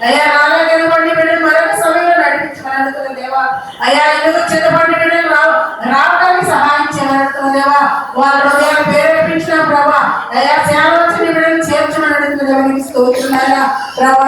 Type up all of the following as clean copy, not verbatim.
అయ్యా నాలుగు ఎనబండి బిడ్డలు మరొక సమయంలో నడిపించమని అడుగుతున్న దేవా. అయ్యా ఎందుకు చిన్నబండి బిడ్డలు రావడానికి సహాయం చేయమని అడుగుతున్న దేవా. వాళ్ళ హృదయాలు ప్రేరేపించిన ప్రభా. అయ్యా సేవచ్చిన బిడ్డలు చేర్చమని అడుగుతున్న దేవానికి స్తోత్రులారా. ప్రభా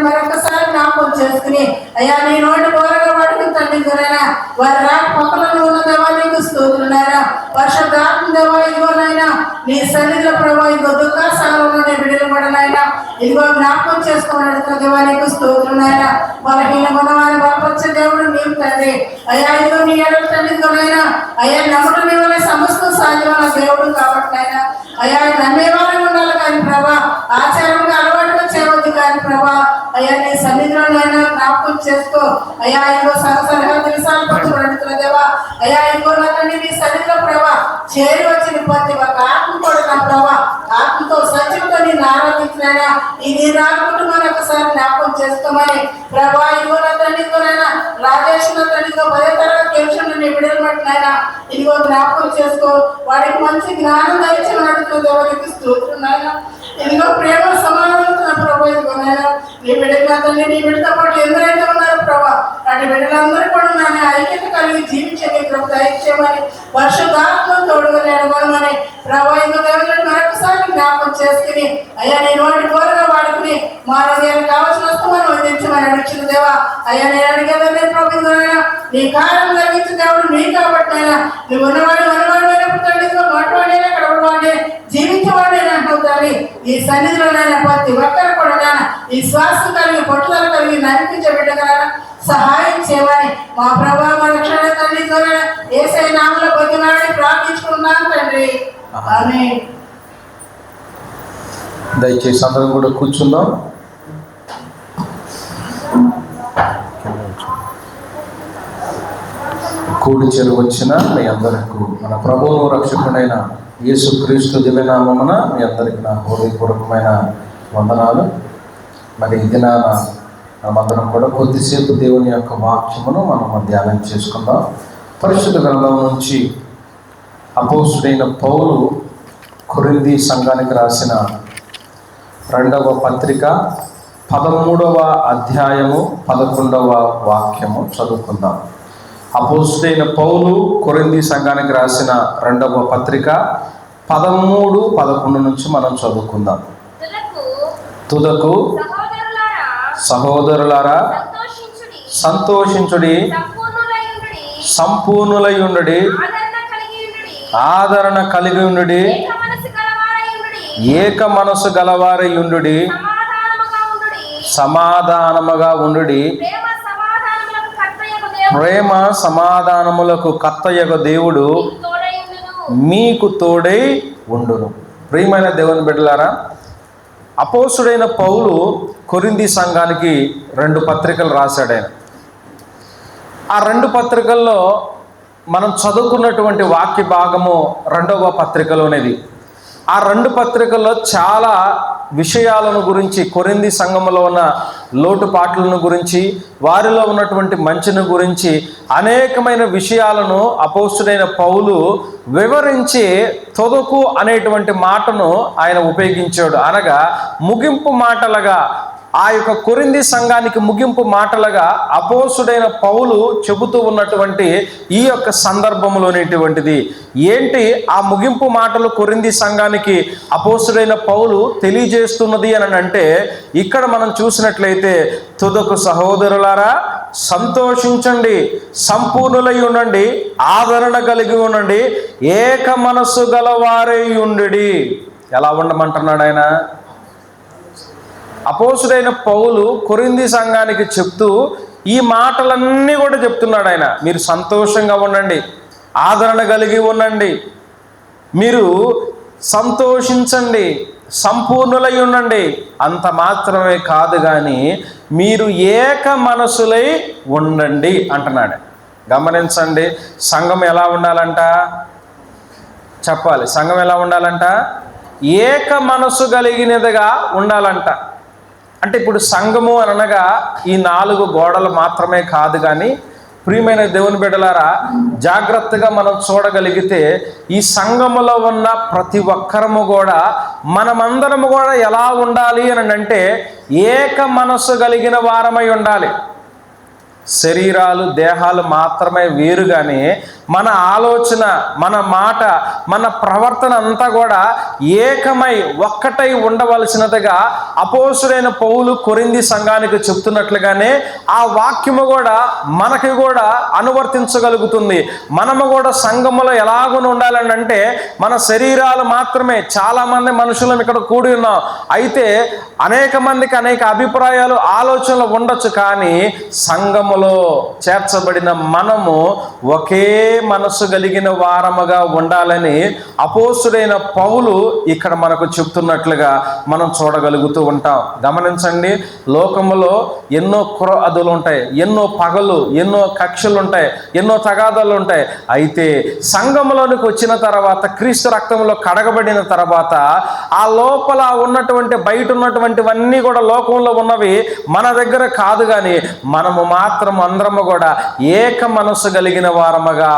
మరొకసారి జ్ఞాపకం చేసుకుని అయ్యా నీ నోటి బోరగా వాడికి తండ్రి గురైనా వారి రాక పక్కన ఉన్న దేవానికి స్తోత్రులారా. పరిశుద్ధాత్మ దేవా ఇదిగోనైనా నీ సన్నిధిలో ప్రభా ఇదిగో దుఃఖాసాలు ఉన్న బిడ్డలు కూడా నాయనా ఇదిగో జ్ఞాపకం చేసుకుని అడుగుతున్న దేవానికి స్తోత్రులారా. బలహీన గుణవారి బలపరిచే దేవుడు నీవు తండ్రి. అయ్యా ఇదిగో నీ ఎడల తండ్రి గురైనా అయ్యా నమ్మకం నీ వల్ల సమస్తం సాధ్యమైన దేవుడు కాబట్టి అయినా అయ్యా నమ్మేవారు ఉండాలి కానీ ప్రభా ఆచారంగా అలవాటుగా చేయవద్దు కానీ ప్రభా అయ్యా నీ సన్నిధిలో అయినా జ్ఞాపకం చేసుకో. అయ్యా ఇదిగో సరసరగా దేశాలు పట్టుకుని దేవా. అయ్యా ఇదిగో నాకండి నీ సన్నిధిలో ప్రభా చేరి వచ్చిన ప్రతి ఒక్క ఆత్మ కూడా నా ప్రభా ఆత్మతో సత్యంతో నేను ఆరాధించినైనా ఇది రాకుండా ఒకసారి జ్ఞాపకం చేసుకోమని ప్రభా ఇదిగో నా తండ్రితోనైనా రాజేష్ నా తండ్రితో 10వ తరగతి టెన్షన్ నీ విడుదల పట్టినైనా ఇదిగో జ్ఞాపకం చేసుకో. వాడికి మంచి జ్ఞానం దయచేమని అడుగుతున్న దేవునికి స్తోత్రున్నాయినా. ఇదిగో ప్రేమ సమాధానం ప్రభా ఇదిగోనైనా నీ బిడ్డగా తండ్రి నీ బిడ్డతో పాటు ఎందరైతే ఉన్నారు ప్రభా అటు బిడ్డలందరూ కూడా నాన్న ఐక్యత కలిగి జీవించే నీ ప్రభు దయచేయమని పరిశుద్ధాత్మ తోడుగా నేడమని ప్రభా ఇదిగో దేవుడు మరొకసారి జ్ఞాపకం చేసుకుని అయ్యా నేను వాటి కోరగా వాడుకుని మా హృదయానికి కావాల్సిన వస్తువులను అందించమని అడిచిన దేవా. అయ్యా నేను అడిగేదే ప్రభు నీ కార్యం జరిగించిన దేవుడు నీ కాబట్టి అయినా నువ్వు ఉన్నవాడు మనవాడు అయినప్పుడు తండ్రి మాట్లాడేనా కడపవాడే జీవించేవాడేనా అంటావు. ఈ సన్నిధిలోనైనా ప్రతి ఒక్కరు కూడా ఈ శ్వాస కలిగి పట్టుదల కలిగి నడిపించే బిడ్డగా సహాయం చేయమని మా ప్రభా మా రక్షణ తండ్రి ద్వారా యేసయ్య నామములో బతిమాడి ప్రార్థించుకున్నాను తండ్రి. ఆమేన్. దయచేసి అందరం కూడా కూర్చుందాం. కూడి చేరు వచ్చిన మీ అందరికీ మన ప్రభువు రక్షకుడైన యేసుక్రీస్తు దివ్యనామమున మీ అందరికీ నా హృదయపూర్వకమైన వందనాలు. మరి ఈ దినాన మనమందరం కూడా కొద్దిసేపు దేవుని యొక్క వాక్యమును మనం ధ్యానం చేసుకుందాం. పరిశుద్ధ గ్రంథం నుంచి అపోస్తుడైన పౌలు కొరింథీ సంఘానికి రాసిన 2వ పత్రిక 13వ అధ్యాయము 11వ వాక్యము చదువుకుందాం. అపోస్తుడైన పౌలు కొరింథీ సంఘానికి రాసిన 2వ పత్రిక 13, 11 నుంచి మనం చదువుకుందాం. తుదకు సహోదరులారా సంతోషించుడి, సంపూర్ణులై ఉండుడి, ఆదరణ కలిగి ఉండుడి, ఏక మనసు గలవారై ఉండుడి, సమాధానముగా ఉండుడి, ప్రేమ సమాధానములకు కర్తయగు దేవుడు మీకు తోడై ఉండును. ప్రియమైన దేవుని బిడ్డలారా, అపోస్తుడైన పౌలు కొరింథీ సంఘానికి 2 పత్రికలు రాశాడు. ఆయన ఆ 2 పత్రికల్లో మనం చదువుకున్నటువంటి వాక్య భాగము 2వ పత్రికలోనేది. ఆ 2 పత్రికల్లో చాలా విషయాలను గురించి, కొరింథీ సంఘములో ఉన్న లోటుపాట్లను గురించి, వారిలో ఉన్నటువంటి మంచిని గురించి అనేకమైన విషయాలను అపోస్తుడైన పౌలు వివరించి తొదకు అనేటువంటి మాటను ఆయన ఉపయోగించాడు. అనగా ముగింపు మాటలుగా, ఆ యొక్క కొరింథీ సంఘానికి ముగింపు మాటలుగా అపోస్తుడైన పౌలు చెబుతూ ఉన్నటువంటి ఈ యొక్క సందర్భంలోనేటువంటిది ఏంటి ఆ ముగింపు మాటలు కొరింథీ సంఘానికి అపోస్తుడైన పౌలు తెలియజేస్తున్నది అని అంటే, ఇక్కడ మనం చూసినట్లయితే తుదకు సహోదరులారా సంతోషించండి, సంపూర్ణులై ఉండండి, ఆదరణ కలిగి ఉండండి, ఏక మనస్సు గలవారై ఉండుడి. ఎలా ఉండమంటున్నాడు ఆయన? అపోస్తుడైన పౌలు కొరింథీ సంఘానికి చెప్తూ ఈ మాటలన్నీ కూడా చెప్తున్నాడు ఆయన. మీరు సంతోషంగా ఉండండి, ఆదరణ కలిగి ఉండండి, మీరు సంతోషించండి, సంపూర్ణులై ఉండండి. అంత మాత్రమే కాదు కానీ మీరు ఏక మనసులై ఉండండి అంటున్నాడు. గమనించండి, సంఘం ఎలా ఉండాలంట? చెప్పాలి. సంఘం ఎలా ఉండాలంట? ఏక మనసు కలిగినదిగా ఉండాలంట. అంటే ఇప్పుడు సంఘము అనగా ఈ 4 గోడలు మాత్రమే కాదు కానీ, ప్రియమైన దేవుని బిడ్డలారా, జాగ్రత్తగా మనం చూడగలిగితే ఈ సంఘములో ఉన్న ప్రతి ఒక్కరము కూడా మనమందరం కూడా ఎలా ఉండాలి అని అంటే ఏక మనస్సు కలిగిన వారమై ఉండాలి. శరీరాలు దేహాలు మాత్రమే వేరు, కానీ మన ఆలోచన, మన మాట, మన ప్రవర్తన అంతా కూడా ఏకమై ఒక్కటై ఉండవలసినదిగా అపోస్తులైన పౌలు కొరింథీ సంఘానికి చెప్తున్నట్లుగానే ఆ వాక్యము కూడా మనకి కూడా అనువర్తించగలుగుతుంది. మనము కూడా సంఘములో ఎలాగున ఉండాలని అంటే మన శరీరాలు మాత్రమే, చాలామంది మనుషులం ఇక్కడ కూడి ఉన్నాం, అయితే అనేక మందికి అనేక అభిప్రాయాలు ఆలోచనలు ఉండొచ్చు, కానీ సంఘములో చేర్చబడిన మనము ఒకే మనసు కలిగిన వారముగా ఉండాలని అపోస్తుడైన పౌలు ఇక్కడ మనకు చెప్తున్నట్లుగా మనం చూడగలుగుతూ ఉంటాం. గమనించండి, లోకములో ఎన్నో క్రోధులు ఉంటాయి, ఎన్నో పగలు, ఎన్నో కక్షలు ఉంటాయి, ఎన్నో తగాదాలు ఉంటాయి. అయితే సంఘములోనికి వచ్చిన తర్వాత, క్రీస్తు రక్తంలో కడగబడిన తర్వాత, ఆ లోపల ఉన్నటువంటి బయట ఉన్నటువంటివన్నీ కూడా లోకంలో ఉన్నవి మన దగ్గర కాదు, కానీ మనము మాత్రం అందరము కూడా ఏక మనస్సు కలిగిన వారముగా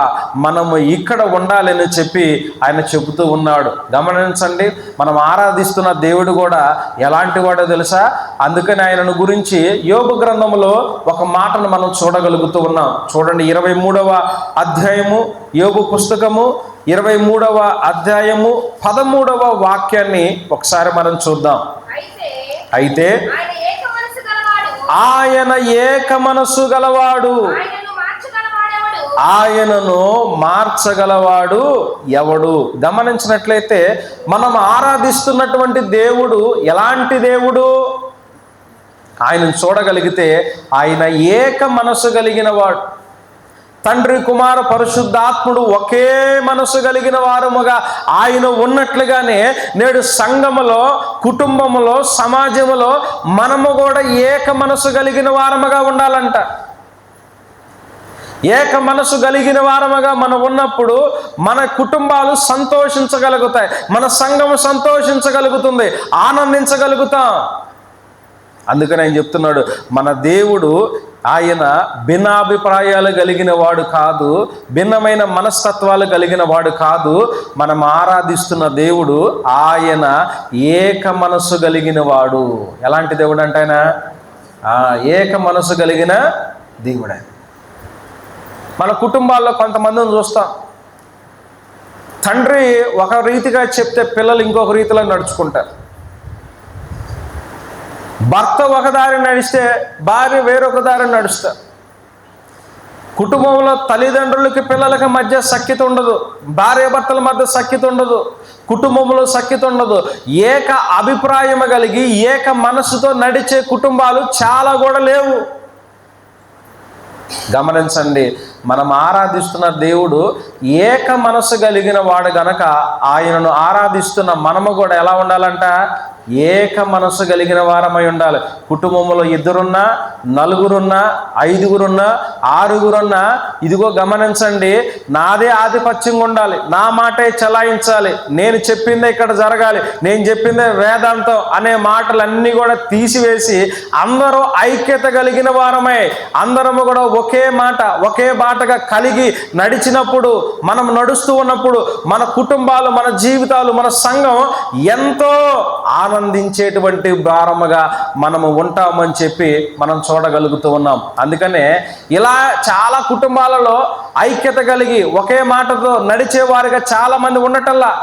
మనము ఇక్కడ ఉండాలని చెప్పి ఆయన చెబుతూ ఉన్నాడు. గమనించండి, మనం ఆరాధిస్తున్న దేవుడు కూడా ఎలాంటి వాడో తెలుసా? అందుకని ఆయనను గురించి యోబు గ్రంథంలో ఒక మాటను మనం చూడగలుగుతూ ఉన్నాం. చూడండి, 23వ అధ్యాయము, యోబు పుస్తకము 23వ అధ్యాయము 13వ వాక్యాన్ని ఒకసారి మనం చూద్దాం. అయితే ఆయన ఏక మనస్సు గలవాడు, ఆయనను మార్చగలవాడు ఎవడు? గమనించినట్లయితే మనం ఆరాధిస్తున్నటువంటి దేవుడు ఎలాంటి దేవుడు? ఆయనను చూడగలిగితే ఆయన ఏక మనస్సు కలిగిన వాడు. తండ్రి, కుమార, పరిశుద్ధాత్ముడు ఒకే మనసు కలిగిన వారముగా ఆయన ఉన్నట్లుగానే నేడు సంఘములో, కుటుంబములో, సమాజములో మనము కూడా ఏక మనసు కలిగిన వారముగా ఉండాలంట. ఏక మనసు కలిగిన వారముగా మనం ఉన్నప్పుడు మన కుటుంబాలు సంతోషించగలుగుతాయి, మన సంఘము సంతోషించగలుగుతుంది, ఆనందించగలుగుతాం. అందుకని ఆయన చెప్తున్నాడు, మన దేవుడు ఆయన భిన్నాభిప్రాయాలు కలిగిన వాడు కాదు, భిన్నమైన మనస్తత్వాలు కలిగిన వాడు కాదు. మనం ఆరాధిస్తున్న దేవుడు ఆయన ఏక మనస్సు కలిగిన వాడు. ఎలాంటి దేవుడు అంటే ఆయన ఏక మనస్సు కలిగిన దేవుడు. మన కుటుంబాల్లో కొంతమందిని చూస్తాం, తండ్రి ఒక రీతిగా చెప్తే పిల్లలు ఇంకొక రీతిలో నడుచుకుంటారు, భర్త ఒక దారి నడిస్తే భార్య వేరొక దారి నడుస్తారు. కుటుంబంలో తల్లిదండ్రులకి పిల్లలకి మధ్య సఖ్యత ఉండదు, భార్య భర్తల మధ్య సఖ్యత ఉండదు, కుటుంబంలో సఖ్యత ఉండదు. ఏక అభిప్రాయం కలిగి ఏక మనసుతో నడిచే కుటుంబాలు చాలా కూడా లేవు. గమనించండి, మనం ఆరాధిస్తున్న దేవుడు ఏక మనసు కలిగిన వాడు గనక ఆయనను ఆరాధిస్తున్న మనము కూడా ఎలా ఉండాలంట? ఏక మనసు కలిగిన వారమై ఉండాలి. కుటుంబంలో 2 నలుగురున్నా, 5 6 ఇదిగో గమనించండి, నాదే ఆధిపత్యంగా ఉండాలి, నా మాటే చలాయించాలి, నేను చెప్పిందే ఇక్కడ జరగాలి, నేను చెప్పిందే వేదాంతం అనే మాటలన్నీ కూడా తీసివేసి అందరూ ఐక్యత కలిగిన వారమై అందరము కూడా ఒకే మాట, ఒకే బాటగా కలిగి నడిచినప్పుడు, మనం నడుస్తూ ఉన్నప్పుడు మన కుటుంబాలు, మన జీవితాలు, మన సంఘం ఎంతో ఆనందించేటువంటి భారముగా మనము ఉంటామని చెప్పి మనం చూడగలుగుతూ ఉన్నాం. అందుకనే ఇలా చాలా కుటుంబాలలో ఐక్యత కలిగి ఒకే మాటతో నడిచేవారుగా చాలా మంది ఉండటల్లా.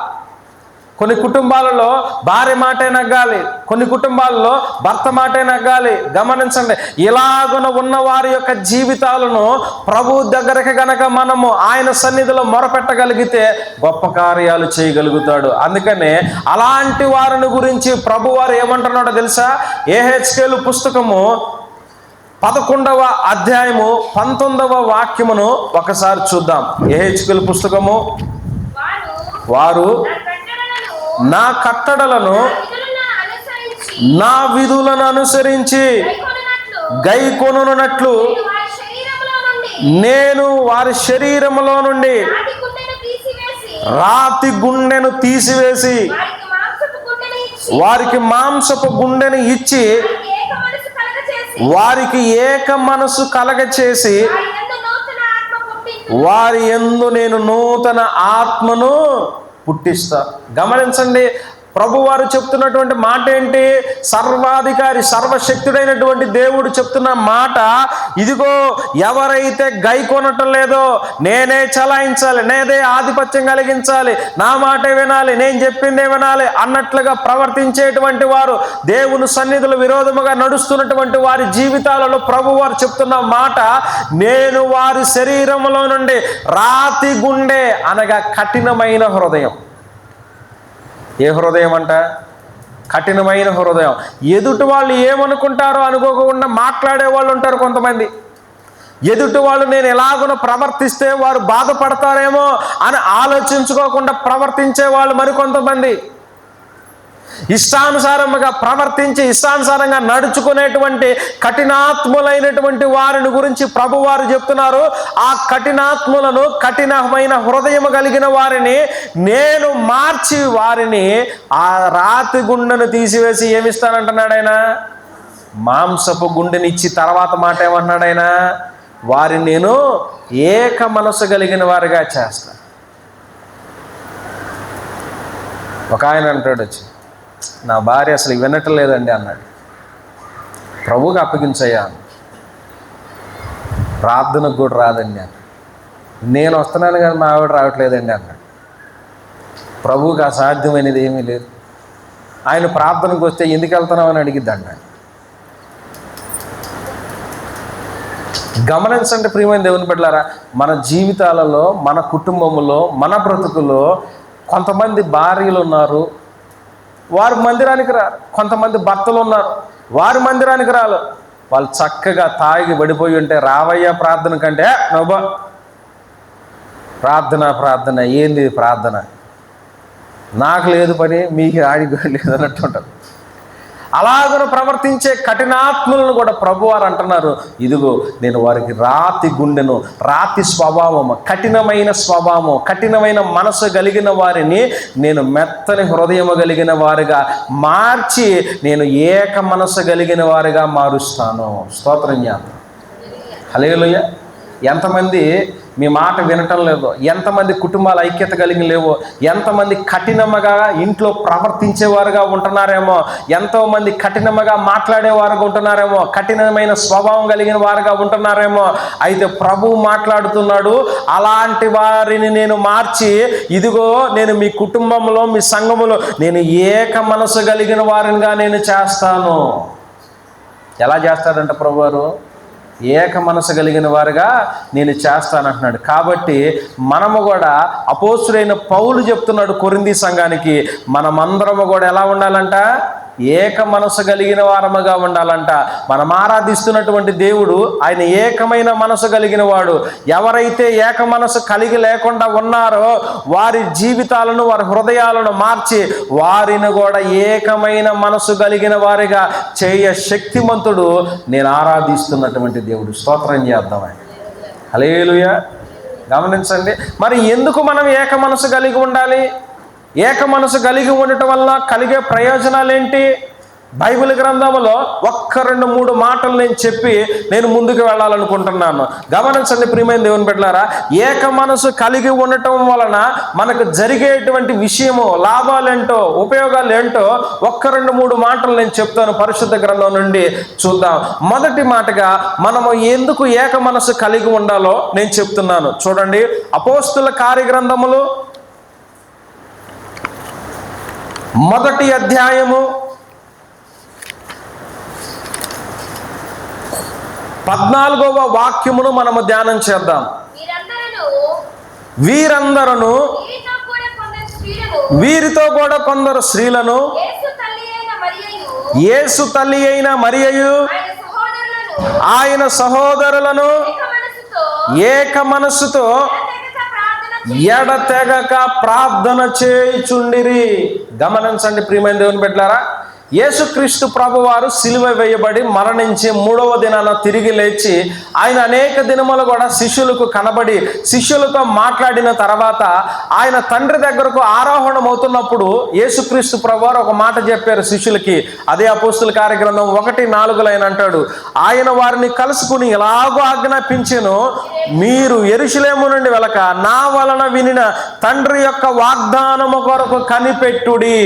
కొన్ని కుటుంబాలలో భార్య మాటే నగ్గాలి, కొన్ని కుటుంబాలలో భర్త మాటే నగ్గాలి. గమనించండి, ఇలాగున ఉన్న వారి యొక్క జీవితాలను ప్రభు దగ్గరికి గనక మనము ఆయన సన్నిధిలో మొరపెట్టగలిగితే గొప్ప కార్యాలు చేయగలుగుతాడు. అందుకనే అలాంటి వారిని గురించి ప్రభు వారు ఏమంటున్నాడో తెలుసా? యెహెజ్కేలు పుస్తకము 11వ అధ్యాయము 19వ వాక్యమును ఒకసారి చూద్దాం. యెహెజ్కేలు పుస్తకము, వారు నా కట్టడలను, నా విధులను అనుసరించి గైకొనున్నట్లు నేను వారి శరీరములో నుండి రాతి గుండెను తీసివేసి వారికి మాంసపు గుండెను ఇచ్చి వారికి ఏక మనసు కలగచేసి వారి యందు నేను నూతన ఆత్మను పుట్టిస్తా. గమనించండి, ప్రభువారు చెప్తున్నటువంటి మాట ఏంటి? సర్వాధికారి సర్వశక్తుడైనటువంటి దేవుడు చెప్తున్న మాట, ఇదిగో ఎవరైతే గైకొనటం లేదో, నేనే చలాయించాలి, నేనే ఆధిపత్యం కలిగించాలి, నా మాటే వినాలి, నేను చెప్పిందే వినాలి అన్నట్లుగా ప్రవర్తించేటువంటి వారు, దేవుని సన్నిధిలో విరోధముగా నడుస్తున్నటువంటి వారి జీవితాలలో ప్రభువారు చెప్తున్న మాట, నేను వారి శరీరంలో నుండి రాతి గుండె అనగా కఠినమైన హృదయం. ఏ హృదయం అంట? కఠినమైన హృదయం. ఎదుటి వాళ్ళు ఏమనుకుంటారో అనుకోకుండా మాట్లాడే వాళ్ళు ఉంటారు కొంతమంది. ఎదుటి వాళ్ళు నేను ఎలాగున ప్రవర్తిస్తే వారు బాధపడతారేమో అని ఆలోచించుకోకుండా ప్రవర్తించే వాళ్ళు మరికొంతమంది. ఇష్టానుసారంగా ప్రవర్తించి ఇష్టానుసారంగా నడుచుకునేటువంటి కఠినాత్ములైనటువంటి వారిని గురించి ప్రభువారు చెప్తున్నారు. ఆ కఠినాత్ములను, కఠినమైన హృదయం కలిగిన వారిని నేను మార్చి వారిని ఆ రాతి గుండెను తీసివేసి ఏమిస్తానంటున్నాడు ఆయన? మాంసపు గుండెనిచ్చి తర్వాత మాట ఏమన్నాడు ఆయన? వారిని నేను ఏక మనసు కలిగిన వారిగా చేస్తాను. ఒక ఆయన అంటాడు వచ్చి, నా భార్య అసలు వినటం లేదండి అన్నాడు. ప్రభువుకి అప్పగించయ్యా, ప్రార్థనకు కూడా రాదండి అన్నాడు. నేను వస్తున్నాను కానీ మా ఆవిడ రావట్లేదండి అన్నాడు. ప్రభువుకి అసాధ్యమైనది ఏమీ లేదు. ఆయన ప్రార్థనకు వస్తే ఎందుకు వెళ్తున్నామని అడిగిద్ది అన్నాడు. గమనించండి ప్రియమైన దేవుని బిడ్డలారా, మన జీవితాలలో, మన కుటుంబంలో, మన బ్రతుకులో కొంతమంది భార్యలు ఉన్నారు, వారు మందిరానికి రారు. కొంతమంది భర్తలు ఉన్నారు, వారు మందిరానికి రారు. వాళ్ళు చక్కగా తాగి పడిపోయి ఉంటే రావయ్య ప్రార్థన కంటే నవ్వు ప్రార్థన ఏంది ప్రార్థన, నాకు లేదు పని, మీకు ఆడికి లేదు అన్నట్టు ఉంటుంది. అలాగను ప్రవర్తించే కఠినాత్ములను కూడా ప్రభువారు అంటున్నారు, ఇదిగో నేను వారికి రాతి గుండెను, రాతి స్వభావము, కఠినమైన స్వభావము, కఠినమైన మనసు కలిగిన వారిని నేను మెత్తని హృదయము కలిగిన వారిగా మార్చి నేను ఏక మనసు కలిగిన వారిగా మారుస్తాను. స్తోత్రం చేద్దాం. హల్లెలూయా. ఎంతమంది మీ మాట వినటం లేదో, ఎంతమంది కుటుంబాల ఐక్యత కలిగి లేవో, ఎంతమంది కఠినముగా ఇంట్లో ప్రవర్తించేవారుగా ఉంటున్నారేమో, ఎంతోమంది కఠినముగా మాట్లాడేవారుగా ఉంటున్నారేమో, కఠినమైన స్వభావం కలిగిన వారుగా ఉంటున్నారేమో. అయితే ప్రభువు మాట్లాడుతున్నాడు, అలాంటి వారిని నేను మార్చి, ఇదిగో నేను మీ కుటుంబంలో, మీ సంఘములో నేను ఏక మనసు కలిగిన వారిగా నేను చేస్తాను. ఎలా చేస్తాడంట ప్రభువారు? ఏక మనసు కలిగిన వారుగా నేను చేస్తానంటున్నాడు. కాబట్టి మనము కూడా అపోస్తులైన పౌలు చెప్తున్నాడు కొరింథీ సంఘానికి, మనమందరము కూడా ఎలా ఉండాలంట? ఏక మనసు కలిగిన వారముగా ఉండాలంట. మనం ఆరాధిస్తున్నటువంటి దేవుడు ఆయన ఏకమైన మనసు కలిగిన వాడు. ఎవరైతే ఏక మనసు కలిగి లేకుండా ఉన్నారో వారి జీవితాలను, వారి హృదయాలను మార్చి వారిని కూడా ఏకమైన మనసు కలిగిన వారిగా చేయ శక్తిమంతుడు నేను ఆరాధిస్తున్నటువంటి దేవుడు. స్తోత్రం చేద్దాం ఆయన. హల్లెలూయా. గమనించండి, మరి ఎందుకు మనం ఏక మనసు కలిగి ఉండాలి? ఏక మనసు కలిగి ఉండటం వల్ల కలిగే ప్రయోజనాలు ఏంటి? బైబిల్ గ్రంథంలో 1-2-3 మాటలు నేను చెప్పి నేను ముందుకు వెళ్ళాలనుకుంటున్నాను. గమనించండి ప్రియమైన దేవుని బిడ్డలారా, ఏక మనసు కలిగి ఉండటం వలన మనకు జరిగేటువంటి విషయము, లాభాలేంటో, ఉపయోగాలు ఏంటో 1-2-3 మాటలు నేను చెప్తాను. పరిశుద్ధ గ్రంథం నుండి చూద్దాం. మొదటి మాటగా మనము ఎందుకు ఏక మనసు కలిగి ఉండాలో నేను చెప్తున్నాను. చూడండి, అపోస్తుల కార్యగ్రంథములు 1వ అధ్యాయము 14వ వాక్యమును మనము ధ్యానం చేద్దాం. వీరందరూ వీరితో కూడా కొందరు స్త్రీలను యేసు తల్లి అయిన మరియయు ఆయన సహోదరులను ఏక మనస్సుతో ఎడతెగక ప్రార్థన చేయుచుండిరి. గమనించండి ప్రియమైన దేవుని బిడ్డలారా, యేసుక్రీస్తు ప్రభువారు సిలువ వేయబడి మరణించి 3వ దినాన తిరిగి లేచి ఆయన అనేక దినములు కూడా శిష్యులకు కనబడి శిష్యులతో మాట్లాడిన తర్వాత ఆయన తండ్రి దగ్గరకు ఆరోహణం అవుతున్నప్పుడు యేసుక్రీస్తు ప్రభువారు ఒక మాట చెప్పారు శిష్యులకి. అదే అపోస్తుల కార్యగ్రంథం 1:4 ఆయన అంటాడు, ఆయన వారిని కలుసుకుని ఇలాగూ ఆజ్ఞాపించెను, మీరు యెరూషలేము నుండి వెళ్ళక నా వలన వినిన తండ్రి యొక్క వాగ్దానము కొరకు కనిపెట్టుడి.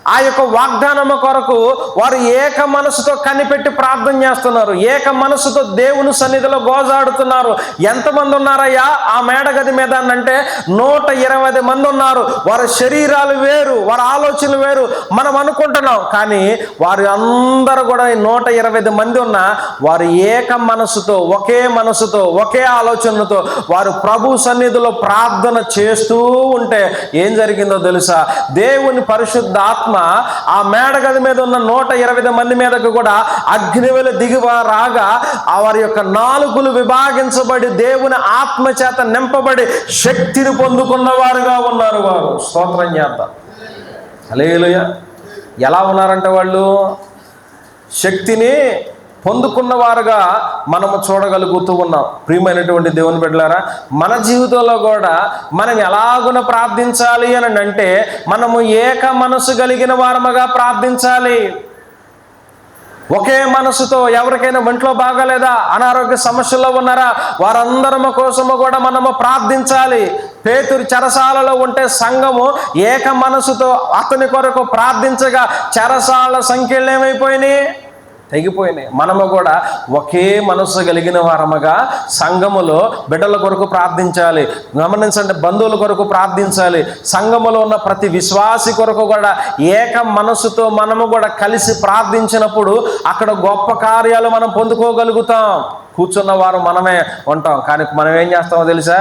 ఆ యొక్క వాగ్దానము కొరకు వారు ఏక మనసుతో కనిపెట్టి ప్రార్థన చేస్తున్నారు. ఏక మనసుతో దేవుని సన్నిధిలో గోజాడుతున్నారు. ఎంతమంది ఉన్నారయ్యా ఆ మేడగది మీద అంటే 120 మంది ఉన్నారు. వారి శరీరాలు వేరు, వారి ఆలోచనలు వేరు మనం అనుకుంటున్నాం. కానీ వారు అందరూ కూడా 120 మంది ఉన్నా వారు ఏక మనసుతో, ఒకే మనసుతో, ఒకే ఆలోచనతో వారు ప్రభు సన్నిధిలో ప్రార్థన చేస్తూ ఉంటే ఏం జరిగిందో తెలుసా? దేవుని పరిశుద్ధ ఆత్మ ఆ మేడగది మీద ఉన్న 120 మంది మీదకు కూడా అగ్నివేళ రాగా వారి యొక్క నాలుకలు విభాగించబడి దేవుని ఆత్మ చేత నింపబడి శక్తిని పొందుకున్న వారుగా ఉన్నారు. వారు స్తోత్రం చేద్దాం. హల్లెలూయా. ఎలా ఉన్నారంటే వాళ్ళు శక్తిని పొందుకున్నవారుగా మనము చూడగలుగుతూ ఉన్నాం. ప్రియమైనటువంటి దేవుని బిడ్డలారా, మన జీవితంలో కూడా మనం ఎలాగున ప్రార్థించాలి అని అంటే మనము ఏక మనసు కలిగిన వారముగా ప్రార్థించాలి. ఒకే మనసుతో ఎవరికైనా ఒంట్లో బాగాలేదా, అనారోగ్య సమస్యల్లో ఉన్నారా, వారందరము కోసము కూడా మనము ప్రార్థించాలి. పేతురు చెరసాలలో ఉంటే సంఘము ఏక మనసుతో అతని కొరకు ప్రార్థించగా చెరసాల సంఖ్యలు ఏమైపోయినాయి? తెగిపోయినాయి. మనము కూడా ఒకే మనసు కలిగిన వారముగా సంఘములో బిడ్డల కొరకు ప్రార్థించాలి. గమనించండి, బంధువుల కొరకు ప్రార్థించాలి. సంఘములో ఉన్న ప్రతి విశ్వాసి కొరకు కూడా ఏక మనసుతో మనము కూడా కలిసి ప్రార్థించినప్పుడు అక్కడ గొప్ప కార్యాలు మనం పొందుకోగలుగుతాం. కూర్చున్న వారు మనమే ఉంటాం. కానీ మనం ఏం చేస్తామో తెలుసా?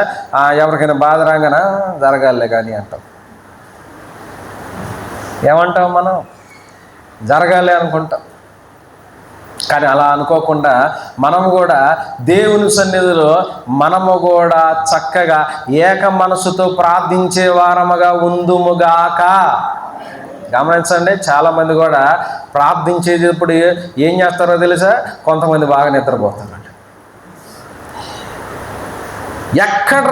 ఎవరికైనా బాధ రాగానా జరగాలే కానీ అంటాం. ఏమంటాం? మనం జరగాలి అనుకుంటాం. కానీ అలా అనుకోకుండా మనము కూడా దేవుని సన్నిధిలో మనము కూడా చక్కగా ఏక మనసుతో ప్రార్థించే వారముగా ఉందుముగాక. గమనించండి, చాలామంది కూడా ప్రార్థించేటప్పుడు ఏం చేస్తారో తెలుసా? కొంతమంది బాగా నిద్రపోతారు. ఎక్కడ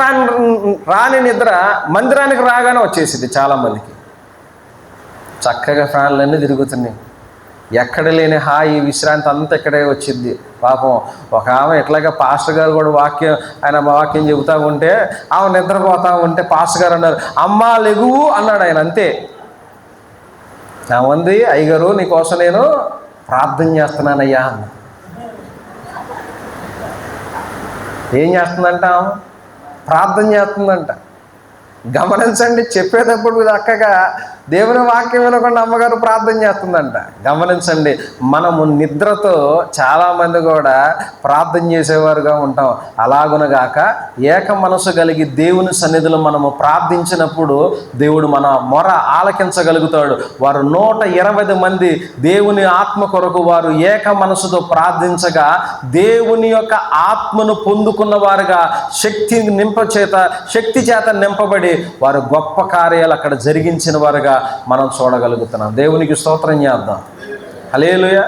రాని నిద్ర మందిరానికి రాగానే వచ్చేసింది చాలామందికి. చక్కగా ఫ్యాన్లన్నీ తిరుగుతున్నాయి. ఎక్కడ లేని హాయి విశ్రాంతి అంతా ఇక్కడే వచ్చింది. పాపం ఒక ఆమె ఇట్లాగే పాస్టర్ గారు కూడా ఆయన వాక్యం చెబుతూ ఉంటే ఆమె నిద్రపోతూ ఉంటే పాస్టర్ గారు అన్నారు, అమ్మా లెగువు అన్నాడు ఆయన. అంతే. ఉంది, అయ్యగారు నీకోసం నేను ప్రార్థన చేస్తున్నానయ్యా అన్న. ఏం చేస్తుందంట? ప్రార్థన చేస్తుందంట. గమనించండి, చెప్పేటప్పుడు చక్కగా దేవుని వాక్యం వినకుండా అమ్మగారు ప్రార్థన చేస్తుందంట. గమనించండి, మనము నిద్రతో చాలామంది కూడా ప్రార్థన చేసేవారుగా ఉంటాం. అలాగునగాక ఏక మనసు కలిగి దేవుని సన్నిధిలో మనము ప్రార్థించినప్పుడు దేవుడు మన మొర ఆలకించగలుగుతాడు. వారు 120 మంది దేవుని ఆత్మ కొరకు వారు ఏక మనసుతో ప్రార్థించగా దేవుని యొక్క ఆత్మను పొందుకున్న వారుగా శక్తి చేత నింపబడి వారు గొప్ప కార్యాలు అక్కడ జరిగించిన వారుగా మనం చూడగలుగుతున్నాం. దేవునికి స్తోత్రం చేద్దాం. హల్లెలూయా.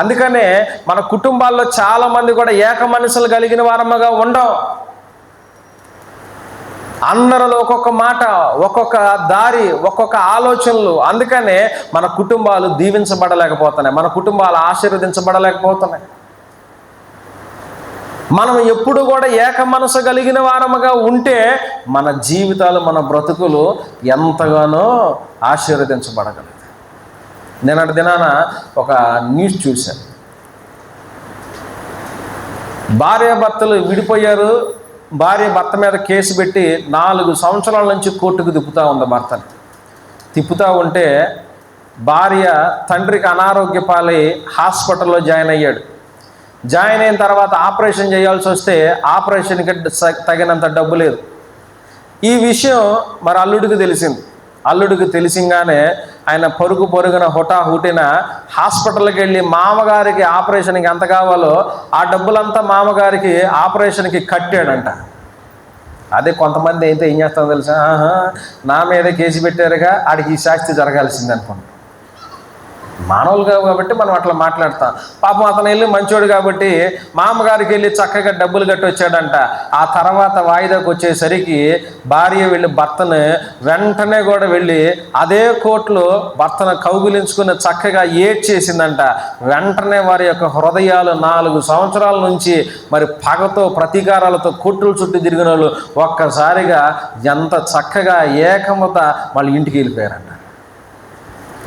అందుకనే మన కుటుంబాల్లో చాలా మంది కూడా ఏక మనసులు కలిగిన వారముగా ఉండం. అందరిలో ఒక్కొక్క మాట, ఒక్కొక్క దారి, ఒక్కొక్క ఆలోచనలు. అందుకనే మన కుటుంబాలు దీవించబడలేకపోతున్నాయి, మన కుటుంబాలు ఆశీర్వదించబడలేకపోతున్నాయి. మనం ఎప్పుడు కూడా ఏక మనసు కలిగిన వారముగా ఉంటే మన జీవితాలు, మన బ్రతుకులు ఎంతగానో ఆశీర్వదించబడగలదు. నిన్నటి దినాన ఒక న్యూస్ చూశాను. భార్యాభర్తలు విడిపోయారు. భార్య భర్త మీద కేసు పెట్టి 4 సంవత్సరాల నుంచి కోర్టుకు తిప్పుతూ ఉంది. భర్తని తిప్పుతూ ఉంటే భార్య తండ్రికి అనారోగ్య పాలై హాస్పిటల్లో జాయిన్ అయ్యాడు. జాయిన్ అయిన తర్వాత ఆపరేషన్ చేయాల్సి వస్తే ఆపరేషన్కి తగినంత డబ్బు లేదు. ఈ విషయం మరి అల్లుడికి తెలిసింది. అల్లుడికి తెలిసింగానే ఆయన పొరుగున హుటాహుటిన హాస్పిటల్కి వెళ్ళి మామగారికి ఆపరేషన్కి ఎంత కావాలో ఆ డబ్బులంతా మామగారికి ఆపరేషన్కి కట్టాడంట. అదే కొంతమంది అయితే ఏం చేస్తామో తెలుసా? నా మీద కేసు పెట్టారుగా, ఆడికి ఈ శాస్తి జరగాల్సింది అనుకుంటాం. మానవులుగా కాబట్టి మనం అట్లా మాట్లాడతాం. పాపం అతను వెళ్ళి మంచోడు కాబట్టి మామగారికి వెళ్ళి చక్కగా డబ్బులు కట్టి వచ్చాడంట. ఆ తర్వాత వాయిదాకు వచ్చేసరికి భార్య వెళ్ళి భర్తను వెంటనే కూడా వెళ్ళి అదే కోర్టులో భర్తను కౌగిలించుకుని చక్కగా ఏడ్చేసిందంట. వెంటనే వారి యొక్క హృదయాలు 4 సంవత్సరాల నుంచి మరి పగతో ప్రతీకారాలతో కోర్టుల చుట్టూ తిరిగిన వాళ్ళు ఒక్కసారిగా ఎంత చక్కగా ఏకమత మళ్ళీ ఇంటికి వెళ్ళిపోయారంట.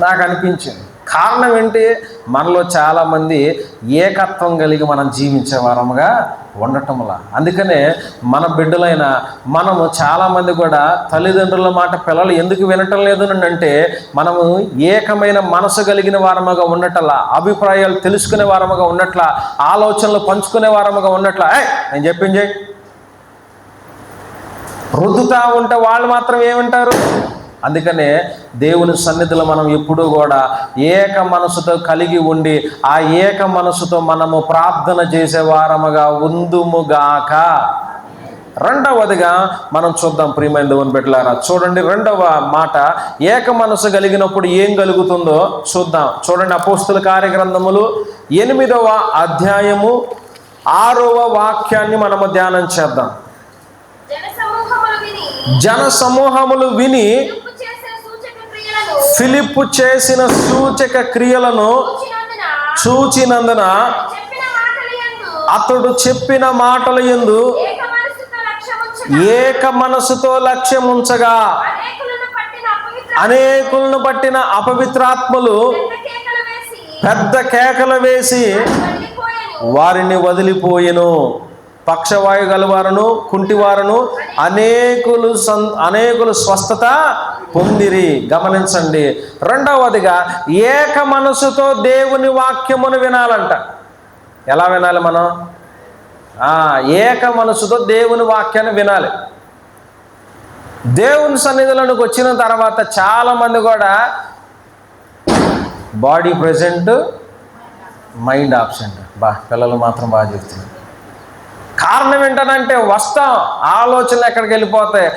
నాకు అనిపించింది. కారణం ఏంటి? మనలో చాలామంది ఏకత్వం కలిగి మనం జీవించే వారముగా ఉండటంలా. అందుకనే మన బిడ్డలైన మనము చాలామంది కూడా తల్లిదండ్రుల మాట పిల్లలు ఎందుకు వినటం లేదు అంటే మనము ఏకమైన మనసు కలిగిన వారముగా ఉండటంలా, అభిప్రాయాలు తెలుసుకునే వారముగా ఉన్నట్లా, ఆలోచనలు పంచుకునే వారముగా ఉన్నట్లా. నేను చెప్పింది రుద్దుతా ఉంటే వాళ్ళు మాత్రం ఏమంటారు? అందుకనే దేవుని సన్నిధిలో మనం ఎప్పుడూ కూడా ఏక మనసుతో కలిగి ఉండి ఆ ఏక మనసుతో మనము ప్రార్థన చేసే వారముగా ఉందుముగాక. రెండవదిగా మనం చూద్దాం ప్రియమైన దేవుని బిడ్డలారా. చూడండి, రెండవ మాట, ఏక మనసు కలిగినప్పుడు ఏం కలుగుతుందో చూద్దాం. చూడండి, అపోస్తుల కార్యగ్రంథములు 8వ అధ్యాయము 6వ వాక్యాన్ని మనము ధ్యానం చేద్దాం. జన సమూహములు విని ఫిలిప్పు చేసిన సూచక క్రియలను చూచినందున అతడు చెప్పిన మాటల యందు ఏక మనసుతో లక్ష్యముంచగా అనేకులను పట్టిన అపవిత్రాత్మలు పెద్ద కేకలు వేసి వారిని వదిలిపోయెను. పక్షవాయు గలవారును కుంటివారును అనేకులు స్వస్థత పొందిరి. గమనించండి, రెండవదిగా ఏక మనసుతో దేవుని వాక్యమును వినాలంట. ఎలా వినాలి మనం? ఏక మనసుతో దేవుని వాక్యాన్ని వినాలి. దేవుని సన్నిధిలోకి వచ్చిన తర్వాత చాలామంది కూడా బాడీ ప్రెజెంట్, మైండ్ ఆబ్సెంట్. పిల్లలు మాత్రం బాగా చెప్తున్నారు. కారణం ఏంటనంటే వస్తాం, ఆలోచనలు ఎక్కడికి వెళ్ళిపోతాయి.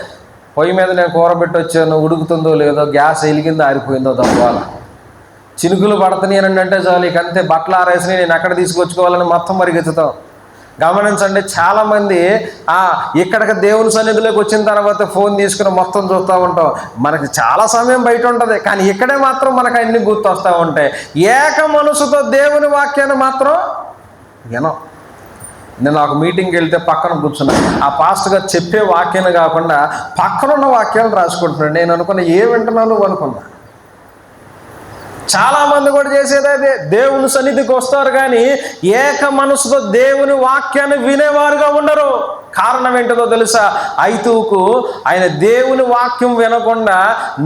పొయ్యి మీద నేను కూర పెట్టి వచ్చాను, ఉడుకుతుందో లేదో, గ్యాస్ వెలిగిందో ఆరిపోయిందో తప్పవాల, చినుకులు పడుతున్నాయి అంటే చాలు ఇక అంతే, బట్టలు ఆరేసి నేను ఎక్కడ తీసుకొచ్చుకోవాలని మొత్తం పరిగెత్తుతాం. గమనించండి, చాలామంది ఇక్కడికి దేవుని సన్నిధిలోకి వచ్చిన తర్వాత ఫోన్ తీసుకుని మొత్తం చూస్తూ ఉంటాం. మనకి చాలా సమయం బయట ఉంటుంది, కానీ ఇక్కడే మాత్రం మనకు అన్ని గుర్తొస్తూ ఉంటాయి. ఏక మనసుతో దేవుని వాక్యాన్ని మాత్రం వినం. నేను ఒక మీటింగ్కి వెళ్తే పక్కన కూర్చున్నాను, ఆ పాస్టర్ గారు చెప్పే వాక్యాన్ని కాకుండా పక్కనున్న వాక్యాలు రాసుకుంటున్నాడు. నేను అనుకున్నా ఏ వింటున్నాను అనుకున్నా. చాలామంది కూడా చేసేది అదే, దేవుని సన్నిధికి వస్తారు కానీ ఏక మనసుతో దేవుని వాక్యాన్ని వినేవారుగా ఉండరు. కారణం ఏంటో తెలుసా? ఐతువుకు ఆయన దేవుని వాక్యం వినకుండా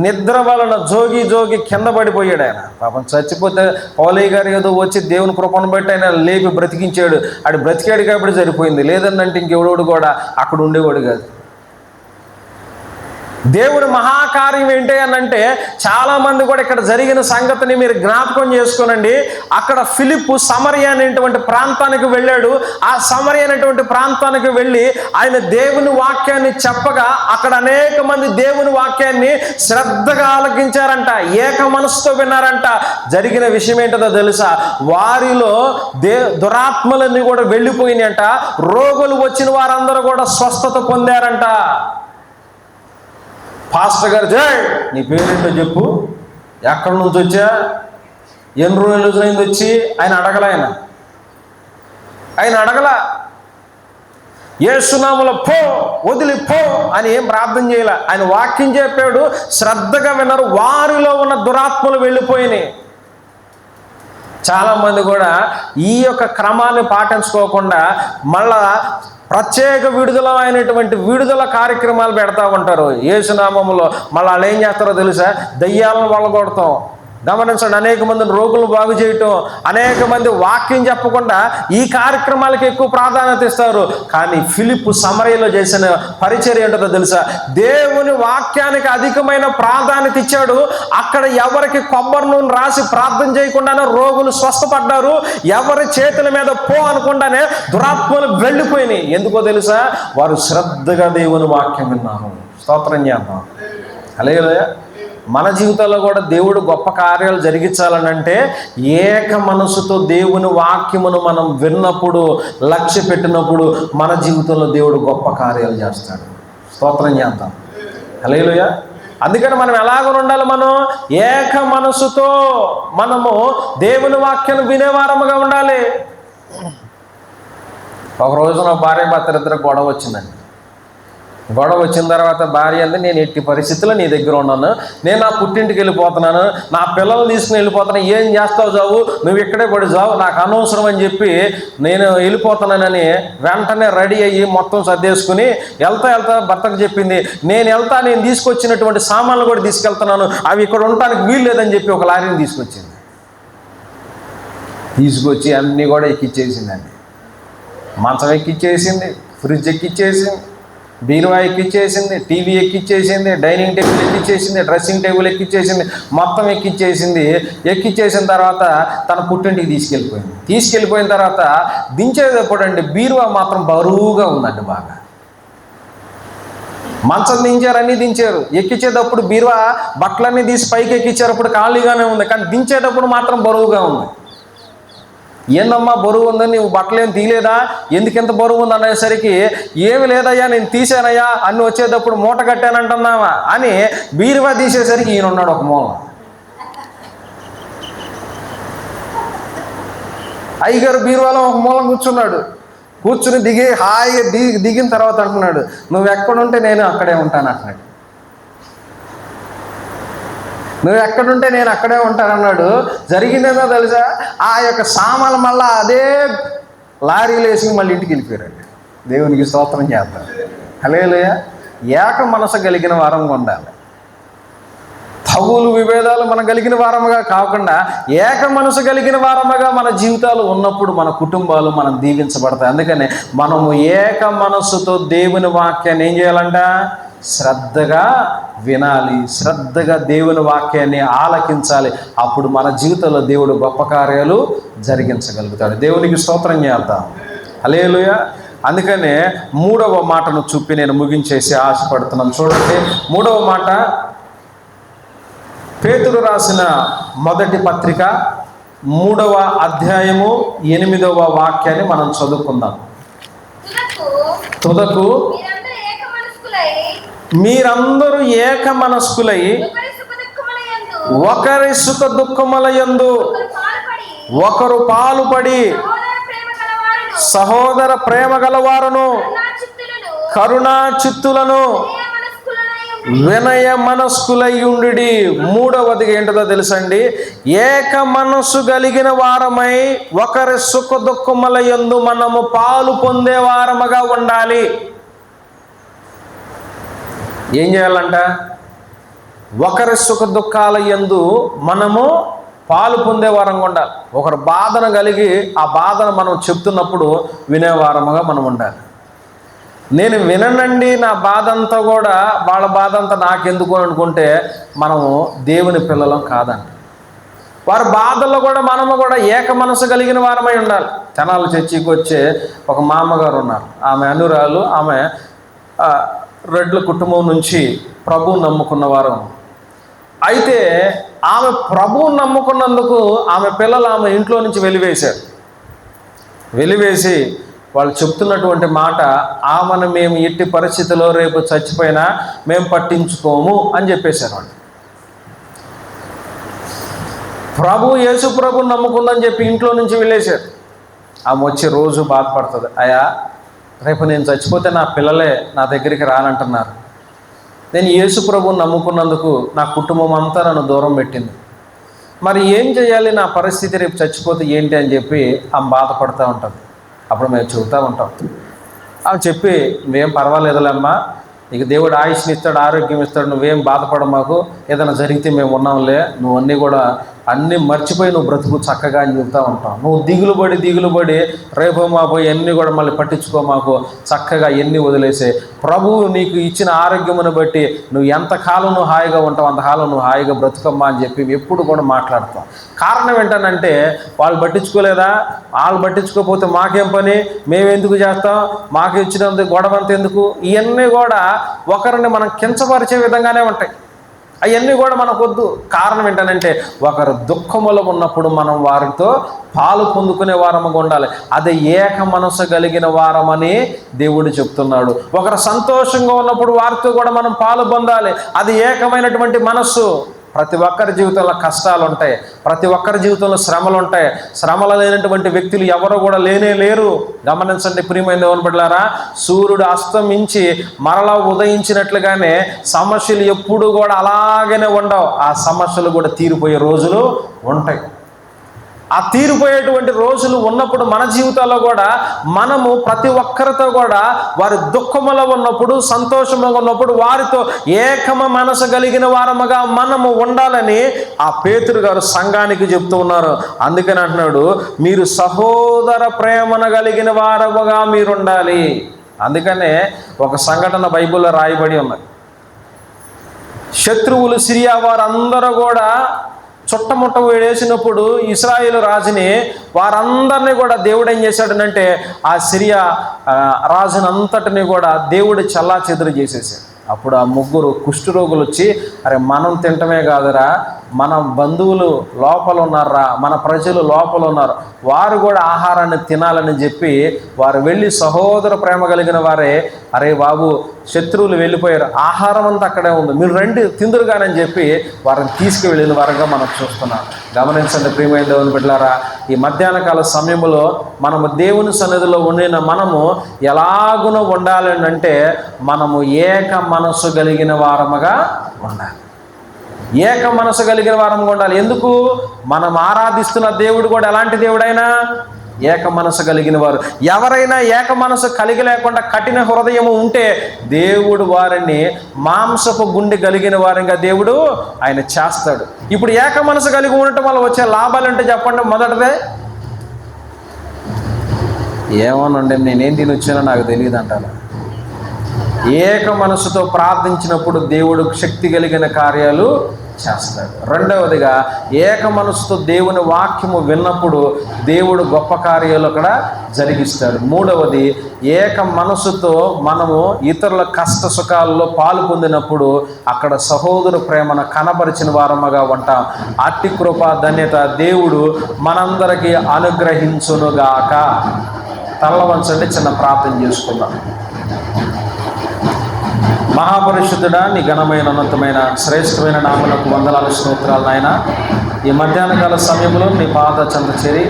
నిద్ర వలన జోగి కింద పడిపోయాడు. ఆయన పాపం చచ్చిపోతే పౌలయ్య గారు ఏదో వచ్చి దేవుని కృపను బట్టి ఆయన లేపి బ్రతికించాడు. ఆడు బ్రతికాడు కాబట్టి సరిపోయింది, లేదంటే ఇంకెవడోడు కూడా అక్కడ ఉండేవాడు కాదు. దేవుని మహాకార్యం ఏంటి అనంటే చాలామంది కూడా ఇక్కడ జరిగిన సంగతిని మీరు జ్ఞాపకం చేసుకోనండి. అక్కడ ఫిలిప్పు సమరయ అనేటువంటి ప్రాంతానికి వెళ్ళాడు. ఆ సమరయ అనేటువంటి ప్రాంతానికి వెళ్ళి ఆయన దేవుని వాక్యాన్ని చెప్పగా అక్కడ అనేక మంది దేవుని వాక్యాన్ని శ్రద్ధగా ఆలకించారంట, ఏక మనసుతో విన్నారంట. జరిగిన విషయం ఏంటో తెలుసా? వారిలో దురాత్మలన్నీ కూడా వెళ్ళిపోయినాయంట. రోగులు వచ్చిన వారందరూ కూడా స్వస్థత పొందారంట. పాస్టర్ గారు, జై నీ పేరేంటో చెప్పు, ఎక్కడి నుంచి వచ్చా, ఎన్ని రోజులైంది వచ్చి? ఆయన అడగల. యేసునామములో పో, వదిలిపో అని ఏం ప్రార్థన చేయాల. ఆయన వాక్యం చెప్పాడు, శ్రద్ధగా విన్నారు. వారిలో ఉన్న దురాత్మలు వెళ్ళిపోయినాయి. చాలామంది కూడా ఈ యొక్క క్రమాన్ని పాటించుకోకుండా మళ్ళా ప్రత్యేక విడుదల కార్యక్రమాలు పెడతా ఉంటారు యేసునామములో. మళ్ళీ వాళ్ళు ఏం చేస్తారో తెలుసా? దయ్యాలను వల్లగొడతాం. గమనించండి, అనేక మందిని రోగులు బాగు చేయటం, అనేక మంది వాక్యం చెప్పకుండా ఈ కార్యక్రమాలకు ఎక్కువ ప్రాధాన్యత ఇస్తారు. కానీ ఫిలిప్పు సమరయలో చేసిన పరిచర్య ఏంటో తెలుసా? దేవుని వాక్యానికి అధికమైన ప్రాధాన్యత ఇచ్చాడు. అక్కడ ఎవరికి కొబ్బరి నూనె రాసి ప్రార్థన చేయకుండానే రోగులు స్వస్థపడ్డారు. ఎవరి చేతుల మీద పో అనుకుండానే దురాత్మలు వెళ్ళిపోయినాయి. ఎందుకో తెలుసా? వారు శ్రద్ధగా దేవుని వాక్యం విన్నారు. స్తోత్రం చేద్దాం. హల్లెలూయా. మన జీవితాల్లో కూడా దేవుడు గొప్ప కార్యాలు జరిగించాలనంటే ఏక మనసుతో దేవుని వాక్యమును మనం విన్నప్పుడు, లక్ష్య పెట్టినప్పుడు మన జీవితంలో దేవుడు గొప్ప కార్యాలు చేస్తాడు. స్తోత్రం చేద్దాం. హల్లెలూయా. అందుకని మనం ఎలాగ ఉండాలి? మనం ఏక మనసుతో మనము దేవుని వాక్యాన్ని వినేవారముగా ఉండాలి. ఒక రోజు నా భార్య భర్త ఇద్దరు గొడవ వచ్చిందండి. గొడవ వచ్చిన తర్వాత భార్య అంది, నేను ఎట్టి పరిస్థితుల్లో నీ దగ్గర ఉన్నాను, నేను నా పుట్టింటికి వెళ్ళిపోతున్నాను, నా పిల్లల్ని తీసుకుని వెళ్ళిపోతున్నాను, ఏం చేస్తావు జావు, నువ్వు ఇక్కడే పడి జావు, నాకు అనవసరం అని చెప్పి నేను వెళ్ళిపోతున్నానని వెంటనే రెడీ అయ్యి మొత్తం సర్దేసుకుని వెళ్తా భర్తకు చెప్పింది. నేను తీసుకొచ్చినటువంటి సామాన్లు కూడా తీసుకెళ్తున్నాను, అవి ఇక్కడ ఉండటానికి వీలు లేదని చెప్పి ఒక లారీని తీసుకొచ్చి అన్నీ కూడా ఎక్కిచ్చేసిందండి. మంచం ఎక్కిచ్చేసింది, ఫ్రిడ్జ్ ఎక్కిచ్చేసింది, బీరువా ఎక్కిచ్చేసింది, టీవీ ఎక్కిచ్చేసింది, డైనింగ్ టేబుల్ ఎక్కిచ్చేసింది, డ్రెస్సింగ్ టేబుల్ ఎక్కిచ్చేసింది, మొత్తం ఎక్కిచ్చేసిన తర్వాత తన పుట్టింటికి తీసుకెళ్ళిపోయిన తర్వాత దించేటప్పుడు అండి బీరువా మాత్రం బరువుగా ఉందండి. బాగా మంచం దించారు, అన్నీ దించారు. ఎక్కించేటప్పుడు బీరువా బట్టలన్నీ తీసి పైకి ఎక్కించేటప్పుడు ఖాళీగానే ఉంది, కానీ దించేటప్పుడు మాత్రం బరువుగా ఉంది. ఏందమ్మా బరువు ఉందని, నువ్వు బట్టలేం తీయలేదా, ఎందుకెంత బరువు ఉంది అనేసరికి, ఏమి లేదయ్యా నేను తీసానయ్యా, అన్ని వచ్చేటప్పుడు మూట కట్టానంటున్నావా అని బీరువా తీసేసరికి ఈయన ఉన్నాడు ఒక మూల. అయ్యగారు బీరువాలో ఒక మూల కూర్చుని హాయిగా దిగిన తర్వాత అంటున్నాడు, నువ్వు ఎక్కడుంటే నేను అక్కడే ఉంటాను అంటున్నాడు. నువ్వు ఎక్కడుంటే నేను అక్కడే ఉంటానన్నాడు. జరిగిందేదో తెలుసా, ఆ యొక్క సామాన్లు మళ్ళా అదే లారీలు వేసి మళ్ళీ ఇంటికి వెళ్ళిపోయారండి. దేవునికి స్తోత్రం చేద్దాం. హల్లెలూయా. ఏక మనసు కలిగిన వారంగా ఉండాలి. తగులు విభేదాలు మనం కలిగిన వారముగా కాకుండా ఏక మనసు కలిగిన వారముగా మన జీవితాలు ఉన్నప్పుడు మన కుటుంబాలు మనం దీవించబడతాయి. అందుకనే మనము ఏక మనస్సుతో దేవుని వాక్యాన్ని ఏం చేయాలంట, శ్రద్ధగా వినాలి, శ్రద్ధగా దేవుని వాక్యాన్ని ఆలకించాలి. అప్పుడు మన జీవితంలో దేవుడు గొప్ప కార్యాలు జరిగించగలుగుతాడు. దేవునికి స్తోత్రం చేద్దాం. హల్లెలూయా. అందుకనే 3వ మాటను చూపి నేను ముగించేసి ఆశపడుతున్నాను. చూడండి, 3వ మాట పేతురు రాసిన మొదటి పత్రిక 3వ అధ్యాయము 8వ వాక్యాన్ని మనం చదువుకుందాం. తుదకు మీరందరూ ఏక మనస్కులై ఒకరి సుఖ దుఃఖముల యందు ఒకరు పాలుపడి సహోదర ప్రేమ గలవారును కరుణా చిత్తులను వినయ మనస్కులై ఉండుడి. 3వది ఏంటో తెలుసండి, ఏక మనస్సు కలిగిన వారమై ఒకరి సుఖ దుఃఖముల యందు మనము పాలు పొందే వారముగా ఉండాలి. ఏం చేయాలంట, ఒకరి సుఖ దుఃఖాల యందు మనము పాలు పొందే వారంగా ఉండాలి. ఒకరి బాధను కలిగి ఆ బాధను మనం చెప్తున్నప్పుడు వినేవారముగా మనం ఉండాలి. నేను విననండి, నా బాధ అంతా కూడా వాళ్ళ బాధ అంతా నాకెందుకు అనుకుంటే మనము దేవుని పిల్లలం కాదండి. వారి బాధల్లో కూడా మనము కూడా ఏక మనసు కలిగిన వారమై ఉండాలి. తెనాలి చర్చికి వచ్చే ఒక మామగారు ఉన్నారు. ఆమె అనురాలు, ఆమె రెడ్ల కుటుంబం నుంచి ప్రభువు నమ్ముకున్నవారు. అయితే ఆమె ప్రభువు నమ్ముకున్నందుకు ఆమె పిల్లలు ఆమె ఇంట్లో నుంచి వెలివేసి వాళ్ళు చెప్తున్నటువంటి మాట, ఆమెను మేము ఎట్టి పరిస్థితిలో రేపు చచ్చిపోయినా మేము పట్టించుకోము అని చెప్పేశారు. వాళ్ళు యేసు ప్రభు నమ్ముకుందని చెప్పి ఇంట్లో నుంచి వెళ్ళేశారు. ఆమె వచ్చి రోజు బాధపడుతుంది, అయ్యా రేపు నేను చచ్చిపోతే నా పిల్లలే నా దగ్గరికి రానంటున్నారు, నేను యేసు ప్రభువుని నమ్ముకున్నందుకు నా కుటుంబం అంతా నన్ను దూరం పెట్టింది, మరి ఏం చేయాలి, నా పరిస్థితి రేపు చచ్చిపోతే ఏంటి అని చెప్పి ఆమె బాధపడుతూ ఉంటుంది. అప్పుడు మేము చెబుతూ ఉంటాం. ఆమె చెప్పి, నువ్వేం పర్వాలేదులేమ్మా, నీకు దేవుడు ఆయుష్ని ఇస్తాడు, ఆరోగ్యం ఇస్తాడు, నువ్వేం బాధపడ, మాకు ఏదైనా జరిగితే మేము ఉన్నాంలే, నువ్వు అన్నీ కూడా అన్నీ మర్చిపోయి నువ్వు బ్రతుకు చక్కగా అని చెబుతూ ఉంటాం. నువ్వు దిగులు పడి రేపో మాపో ఎన్ని కూడా మళ్ళీ పట్టించుకో, మాకు చక్కగా ఎన్ని వదిలేసే, ప్రభువు నీకు ఇచ్చిన ఆరోగ్యమును బట్టి నువ్వు ఎంతకాలం నువ్వు హాయిగా ఉంటావు అంతకాలం నువ్వు హాయిగా బ్రతుకమ్మా అని చెప్పి ఎప్పుడు కూడా మాట్లాడతాం. కారణం ఏంటనంటే వాళ్ళు పట్టించుకోలేదా, వాళ్ళు పట్టించుకోకపోతే మాకేం పని, మేమెందుకు చేస్తాం, మాకు ఇచ్చినందుకు గొడవ అంత ఎందుకు, ఇవన్నీ కూడా ఒకరిని మనం కించపరిచే విధంగానే ఉంటాయి. అవన్నీ కూడా మనకొద్దు. కారణం ఏంటనంటే ఒకరు దుఃఖములో ఉన్నప్పుడు మనం వారితో పాలు పొందుకునే వారముగా ఉండాలి. అదే ఏక మనసు కలిగిన వారమని దేవుడు చెప్తున్నాడు. ఒకరు సంతోషంగా ఉన్నప్పుడు వారితో కూడా మనం పాలు పొందాలి. అది ఏకమైనటువంటి మనస్సు. ప్రతి ఒక్కరి జీవితంలో కష్టాలు ఉంటాయి, ప్రతి ఒక్కరి జీవితంలో శ్రమలు ఉంటాయి. శ్రమలు లేనటువంటి వ్యక్తులు ఎవరు కూడా లేనే లేరు. గమనించండి ప్రియమైన దేవుని బిడ్డలారా, సూర్యుడు అస్తమించి మరలా ఉదయించినట్లుగానే సమస్యలు ఎప్పుడు కూడా అలాగనే ఉండవు. ఆ సమస్యలు కూడా తీరిపోయే రోజులు ఉంటాయి. ఆ తీరిపోయేటువంటి రోజులు ఉన్నప్పుడు మన జీవితాల్లో కూడా మనము ప్రతి ఒక్కరితో కూడా వారి దుఃఖములో ఉన్నప్పుడు, సంతోషంలో ఉన్నప్పుడు వారితో ఏకమ మనసు కలిగిన వారముగా మనము ఉండాలని ఆ పేతురు గారు సంఘానికి చెప్తూ ఉన్నారు. అందుకని అంటున్నాడు, మీరు సహోదర ప్రేమను కలిగిన వారముగా మీరు ఉండాలి. అందుకనే ఒక సంఘటన బైబిల్లో రాయబడి ఉన్నది. శత్రువులు సిరియా వారందరూ కూడా చుట్టముట్ట వేసినప్పుడు ఇశ్రాయేలు రాజుని వారందరినీ కూడా దేవుడు ఏం చేశాడనంటే ఆ సిరియా రాజునంతటిని కూడా దేవుడు చెల్లాచెదురు చేసేసాడు. అప్పుడు ఆ ముగ్గురు కుష్ఠరోగులు వచ్చి, అరే మనం తింటమే కాదురా, మన బంధువులు లోపల ఉన్నారా, మన ప్రజలు లోపల ఉన్నారు, వారు కూడా ఆహారాన్ని తినాలని చెప్పి వారు వెళ్ళి సహోదర ప్రేమ కలిగిన వారే, అరే బాబు శత్రువులు వెళ్ళిపోయారు, ఆహారం అంతా అక్కడే ఉంది, మీరు రండి తిందురుగానని చెప్పి వారిని తీసుకువెళ్ళిన వారుగా మనం చూస్తున్నాం. గమనించండి ప్రియమైన దేవుని బిడ్డలారా, ఈ మధ్యాహ్న కాల సమయంలో మనము దేవుని సన్నిధిలో ఉండిన మనము ఎలాగున ఉండాలని అంటే మనము ఏక మనసు కలిగిన వారముగా ఉండాలి. ఏక మనసు కలిగిన వారముగా ఉండాలి. ఎందుకు? మనం ఆరాధిస్తున్న దేవుడు కూడా ఎలాంటి దేవుడైనా ఏక మనసు కలిగిన వారు. ఎవరైనా ఏక మనసు కలిగి లేకుండా కఠిన హృదయము ఉంటే దేవుడు వారిని మాంసపు గుండె కలిగిన వారిగా దేవుడు ఆయన చేస్తాడు. ఇప్పుడు ఏక మనసు కలిగి ఉండటం వల్ల వచ్చే లాభాలంటే చెప్పండి. మొదటిదే, ఏమోనండి నేనేం తినొచ్చానో నాకు తెలియదు అంటాను. ఏక మనసుతో ప్రార్థించినప్పుడు దేవుడు శక్తి కలిగిన కార్యాలు చేస్తాడు. రెండవదిగా, ఏక మనసుతో దేవుని వాక్యము విన్నప్పుడు దేవుడు గొప్ప కార్యాలు అక్కడ జరిగిస్తాడు. మూడవది, ఏక మనసుతో మనము ఇతరుల కష్ట సుఖాల్లో పాలు పొందినప్పుడు అక్కడ సహోదర ప్రేమను కనబరిచిన వారముగా ఉంటాం. అట్టి కృప ధన్యత దేవుడు మనందరికీ అనుగ్రహించునుగాక. తల వంచండి, చిన్న ప్రార్థన చేసుకుందాం. మహాపరిశుద్ధుడా, నీ ఘనమైన అనంతమైన శ్రేష్టమైన నామలకు వందనాలు స్తోత్రాలు నాయన. ఈ మధ్యాహ్న కాల సమయంలో నీ పాద చెంత చేరి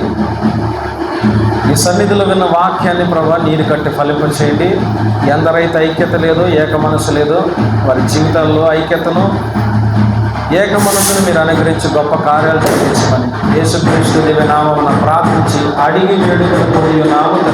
నీ సన్నిధిలో విన్న వాక్యాన్ని ప్రభావ నీరు కట్టి ఫలింపచేయండి. ఎందరైతే ఐక్యత లేదో, ఏక మనసు లేదో వారి జీవితాల్లో ఐక్యతను, ఏక మనసును మీరు అనుగ్రహించి గొప్ప కార్యాలు జరిగించమని యేసుక్రీస్తు దివ్య నామమున ప్రార్థించి అడిగి వేడుకొని నామమున